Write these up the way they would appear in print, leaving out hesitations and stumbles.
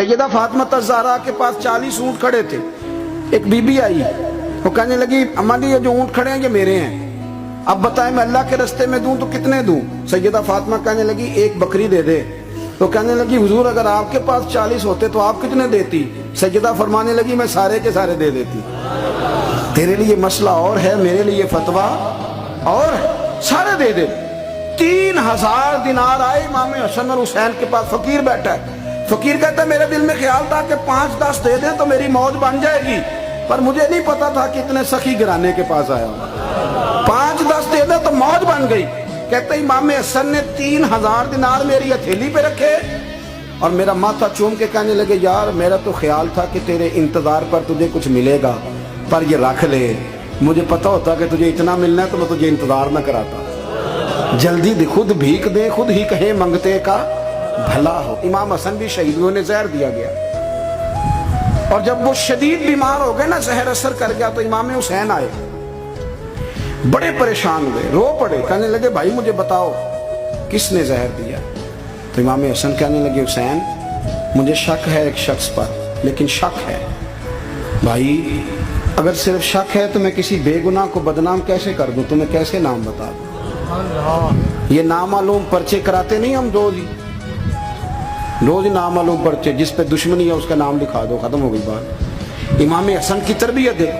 सैयदा फातिमा ज़हरा के पास 40 ऊँट खड़े थे। एक बीबी आई, वो कहने लगी अम्मा जी ये जो ऊँट खड़े हैं ये मेरे हैं, अब बताएं मैं अल्लाह के रास्ते में दूं तो कितने दूं? सैयदा फातिमा कहने लगी एक बकरी दे दे। तो कहने लगी हुजूर अगर आपके पास 40 होते तो आप कितने देती? सैयदा फरमाने लगी मैं सारे के सारे दे देती। तेरे लिए मसला और है, मेरे लिए फतवा और है, सारे दे दे। 3000 दिनार आए इमाम हसन और हुसैन के पास। फकीर बैठा है, फकीर कहता है मेरे दिल में ख्याल था कि 5-10 दे दें तो मेरी मौज बन जाएगी, पर मुझे नहीं पता था कि इतने सखी गिराने के पास आया हूं। 5-10 दे दें तो मौज बन गई। कहते इमाम हसन ने 3000 दिनार मेरी हथेली पे रखे और मेरा माथा चूम के कहने लगे यार मेरा तो ख्याल था कि तेरे इंतजार पर तुझे कुछ मिलेगा, पर ये रख ले, मुझे पता होता कि तुझे इतना मिलना है तो मैं तुझे इंतजार न कराता। जल्दी दे, खुद भीख दे, खुद ही कहे मंगते का भला हो। इमाम हसन भी शहीद हुए, जहर दिया गया और जब वो शदीद बीमार हो गए ना, जहर असर कर गया, तो इमाम हुसैन आए, बड़े परेशान हुए, रो पड़े, कहने लगे भाई मुझे बताओ किसने जहर दिया? तो इमाम हसन कहने लगे हुसैन मुझे शक है एक शख्स पर, लेकिन शक है भाई, अगर सिर्फ शक है तो मैं किसी बेगुनाह को बदनाम कैसे कर दूं? तुम्हें कैसे नाम बता दूं? ये नामालूम पर्चे कराते नहीं हम रोज नामालूम पर्चे, जिस पे दुश्मनी है उसका नाम लिखा दो, खत्म हो गई बात। इमाम हसन की तरबियत देखो,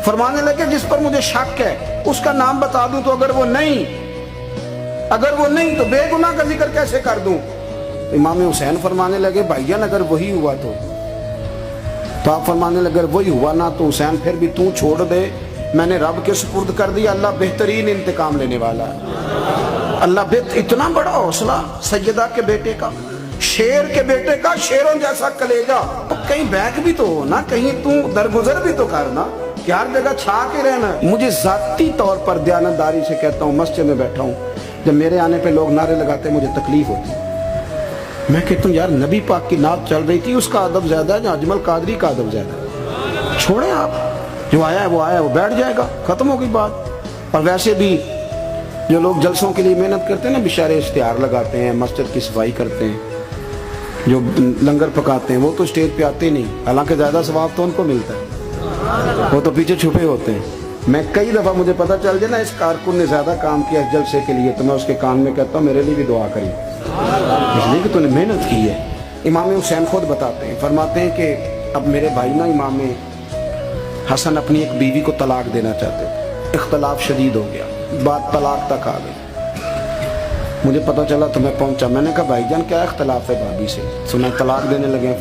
फरमाने लगे जिस पर मुझे शक है उसका नाम बता दूं, तो अगर वो नहीं तो बेगुनाह का जिक्र कैसे कर दूं? तो इमाम हुसैन फरमाने लगे भाईजान अगर वही हुआ तो आप फरमाने लगे वही हुआ ना तो हुसैन फिर भी तू छोड़ दे, मैंने रब के सुपुर्द कर दिया, अल्लाह बेहतरीन इंतकाम लेने वाला है। अल्लाह इतना बड़ा हौसला सैयदा के बेटे का, शेर के बेटे का, शेरों जैसा कलेजा। तो कहीं बैक भी तो हो ना, कहीं तू दरगुजर भी तो करना, क्या हर जगह छा के रहना। मुझे जाती तौर पर दयानतदारी से कहता हूँ, मस्जिद में बैठा हूँ, जब मेरे आने पे लोग नारे लगाते हैं मुझे तकलीफ होती। मैं कहता हूँ यार नबी पाक की नात चल रही थी, उसका अदब ज्यादा है या अजमल कादरी का अदब ज्यादा है? छोड़े आप, जो आया है वो बैठ जाएगा, खत्म हो गई बात। और वैसे भी जो लोग जलसों के लिए मेहनत करते हैं ना, बेचारे इश्तिहार लगाते हैं, मस्जिद की सफाई करते हैं, जो लंगर पकाते हैं, वो तो स्टेज पे आते ही नहीं, हालांकि ज्यादा सवाब तो उनको मिलता है, वो तो पीछे छुपे होते हैं। मैं कई दफा मुझे पता चल जाए ना इस कारकुन ने ज्यादा काम किया इस जलसे के लिए, तो मैं उसके कान में कहता हूँ मेरे लिए भी दुआ करिए, इसलिए कि तूने मेहनत की है। इमाम हुसैन खुद बताते हैं, फरमाते हैं कि अब मेरे भाई ना इमाम हसन अपनी एक बीवी को तलाक देना चाहते थे, इख्तलाफ शदीद हो गया, बात तलाक तक आ गई। मुझे पता चला तो मैं पहुंचा, मैंने कहा भाईजान क्या इख्तलाफ है भाभी से, सुना तलाक देने लगे।